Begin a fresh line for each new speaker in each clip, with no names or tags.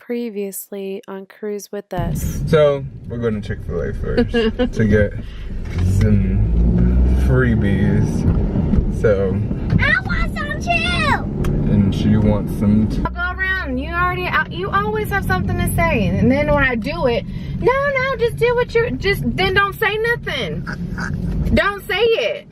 previously on Cruise with Us.
So we're going to Chick-fil-A first to get some freebies. So
I want some too.
And she wants some too.
I'll go around. You always have something to say, and then when I do it, no, just do what you're. Then don't say nothing. Don't say it.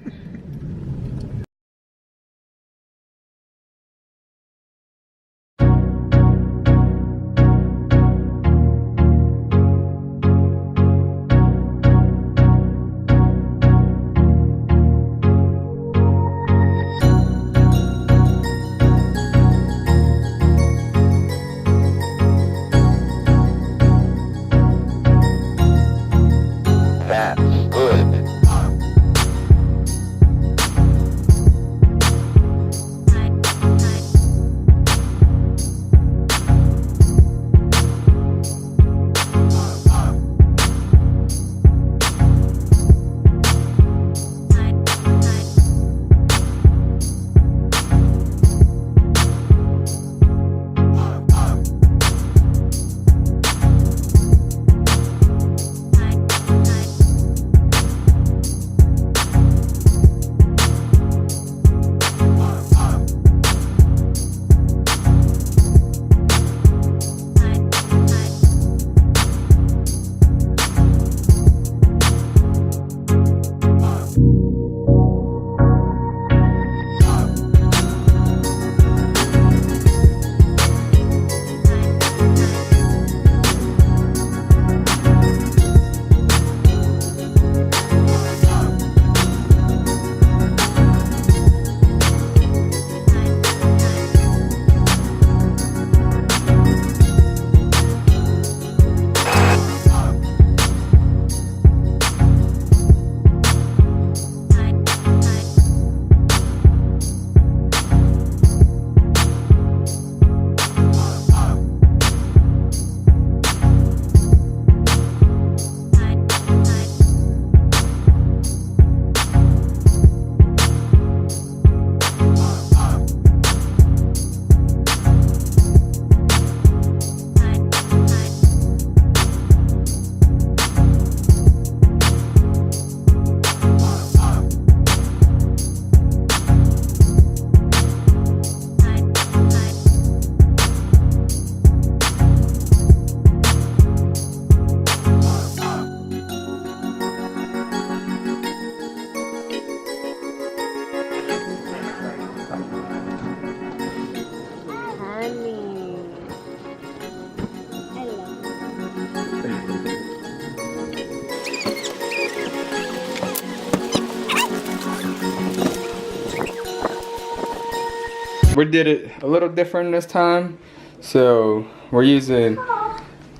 We did it a little different this time. So we're using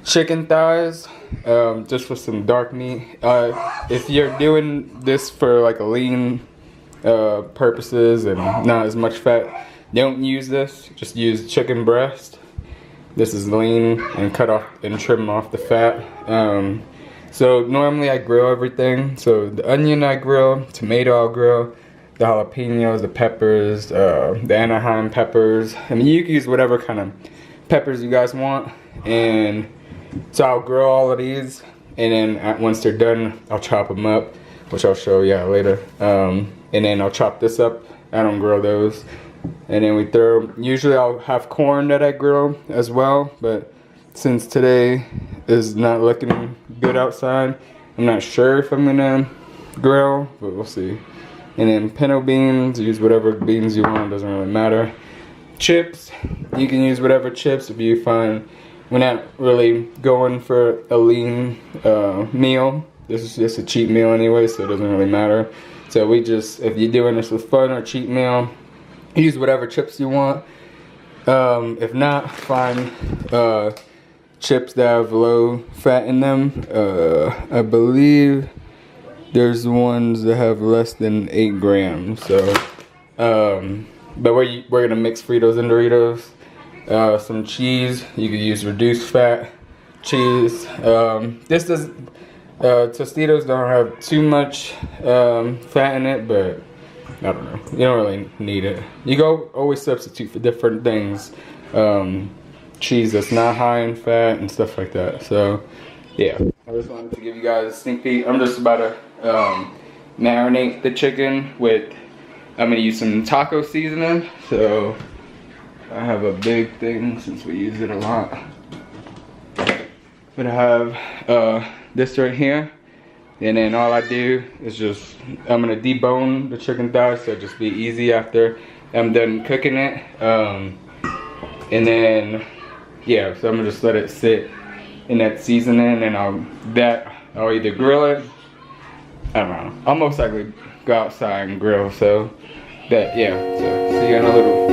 chicken thighs, just for some dark meat. If you're doing this for like a lean purposes and not as much fat, don't use this. Just use chicken breast. This is lean and cut off and trim off the fat. So normally I grill everything. So the onion I grill, tomato I'll grill, the jalapenos, the peppers, the Anaheim peppers. I mean, you can use whatever kind of peppers you guys want. And so I'll grill all of these, and then once they're done, I'll chop them up, which I'll show you later. And then I'll chop this up. I don't grill those. And then we throw, usually I'll have corn that I grill as well, but since today is not looking good outside, I'm not sure if I'm gonna grill, but we'll see. And then pinto beans, use whatever beans you want, doesn't really matter. Chips, you can use whatever chips if you find we're not really going for a lean meal. This is just a cheat meal anyway, so it doesn't really matter. So we just, if you're doing this with fun or cheat meal, use whatever chips you want. If not, find chips that have low fat in them. I believe there's ones that have less than 8 grams. So, but we're gonna mix Fritos and Doritos. Some cheese. You could use reduced fat cheese. This does. Tostitos don't have too much fat in it, but I don't know. You don't really need it. You go always substitute for different things. cheese that's not high in fat and stuff like that. So yeah, I just wanted to give you guys a sneak peek. I'm just about to marinate the chicken with, I'm gonna use some taco seasoning. So I have a big thing since we use it a lot. But I have this right here. And then all I do is just, I'm gonna debone the chicken thighs so it'll just be easy after I'm done cooking it. And then, yeah, so I'm gonna just let it sit in that seasoning, and I'll either grill it, I don't know, I'll most likely go outside and grill, so that, yeah, so see you in a little.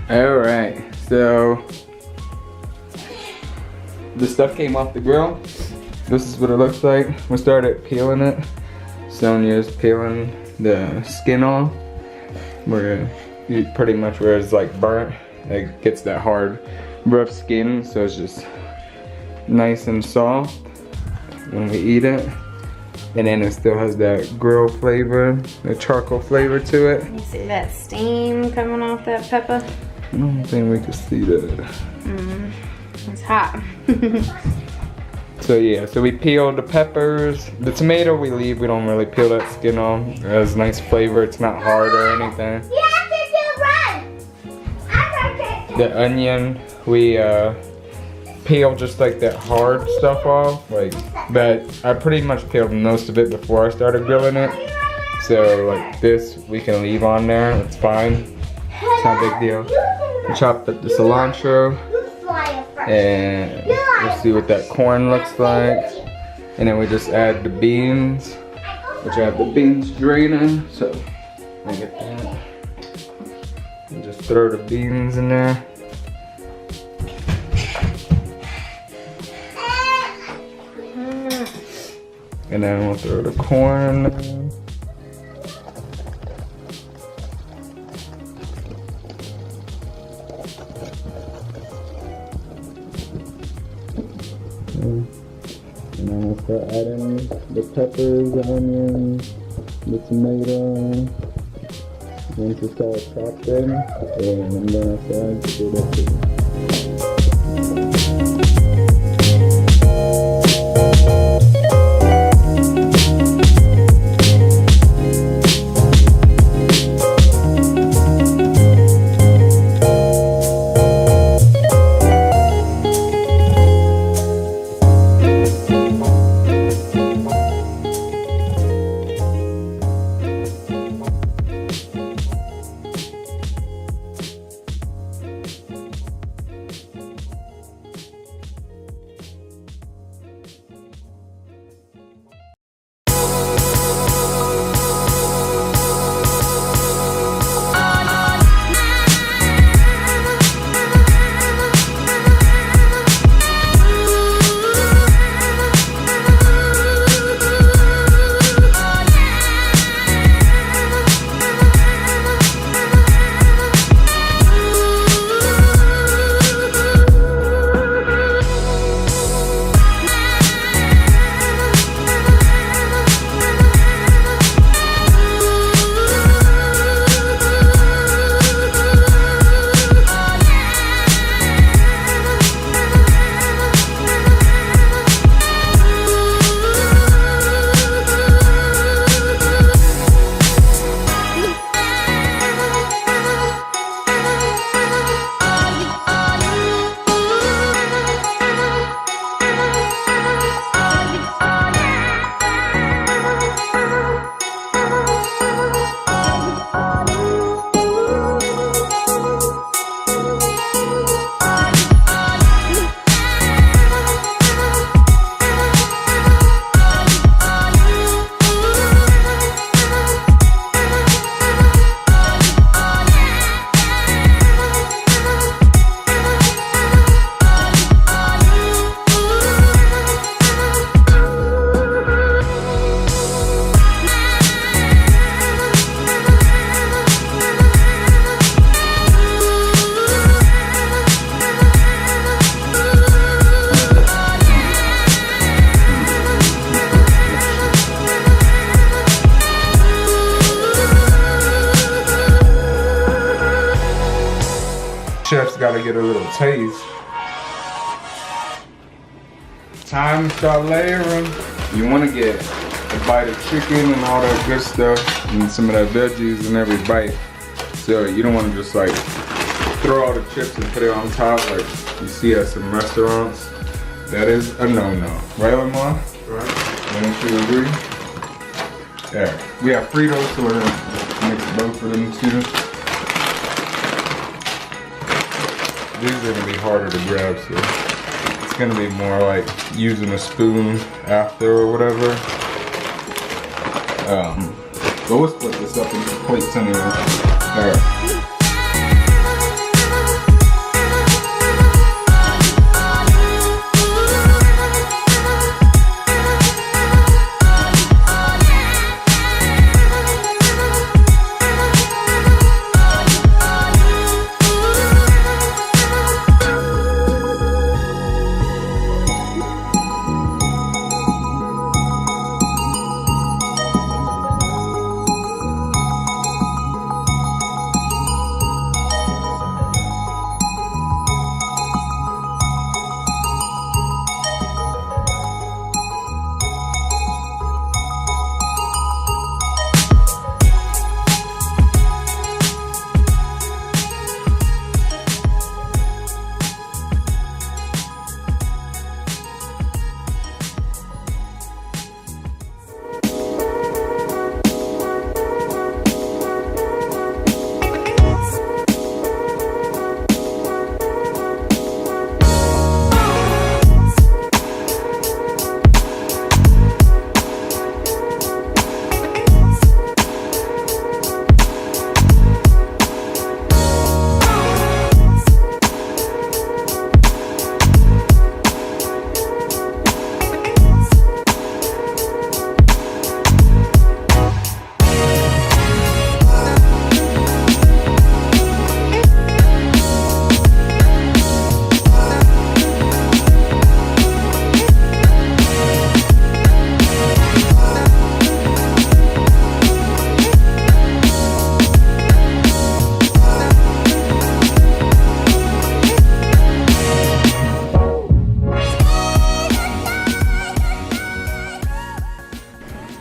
Alright, so the stuff came off the grill. This is what it looks like. We started peeling it. Sonia's peeling the skin off, where you pretty much where it's like burnt. It gets that hard, rough skin, so it's just nice and soft when we eat it. And then it still has that grill flavor, the charcoal flavor to it.
You see that steam coming off that pepper?
I don't think we can see that.
It's hot.
So yeah, so we peel the peppers. The tomato we leave, we don't really peel that skin off. It has nice flavor, it's not hard or anything.
You have to do run. I'm going
The onion, we peel just like that hard stuff off. Like, but I pretty much peeled most of it before I started grilling it. So like this, we can leave on there, it's fine. It's not a big deal. We chopped up the cilantro, and we'll see what that corn looks like. And then we just add the beans, which I have the beans draining. So I get that. And just throw the beans in there. And then we'll throw the corn in there. And then we'll start adding the peppers, the onions, the tomato. Once it's all chopped in, and I'm gonna start to do that too. chef's gotta get a little taste. Time to start layering. You wanna get a bite of chicken and all that good stuff and some of that veggies in every bite. So you don't wanna just like throw all the chips and put it on top like you see at some restaurants. That is a no-no. Right, Lamar? Right. Don't you agree? There. We have Fritos, so we're gonna mix both of them too. These are gonna be harder to grab, so it's gonna be more like using a spoon after or whatever. But we'll split this up into plates anyway. Alright.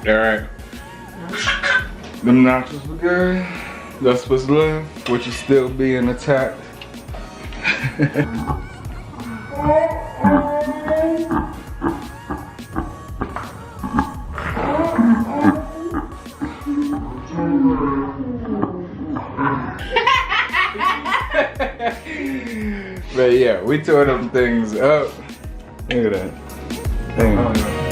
Alright. Them nachos were good. That's what's left, which is still being attacked. But yeah, we tore them things up. Look at that. Dang.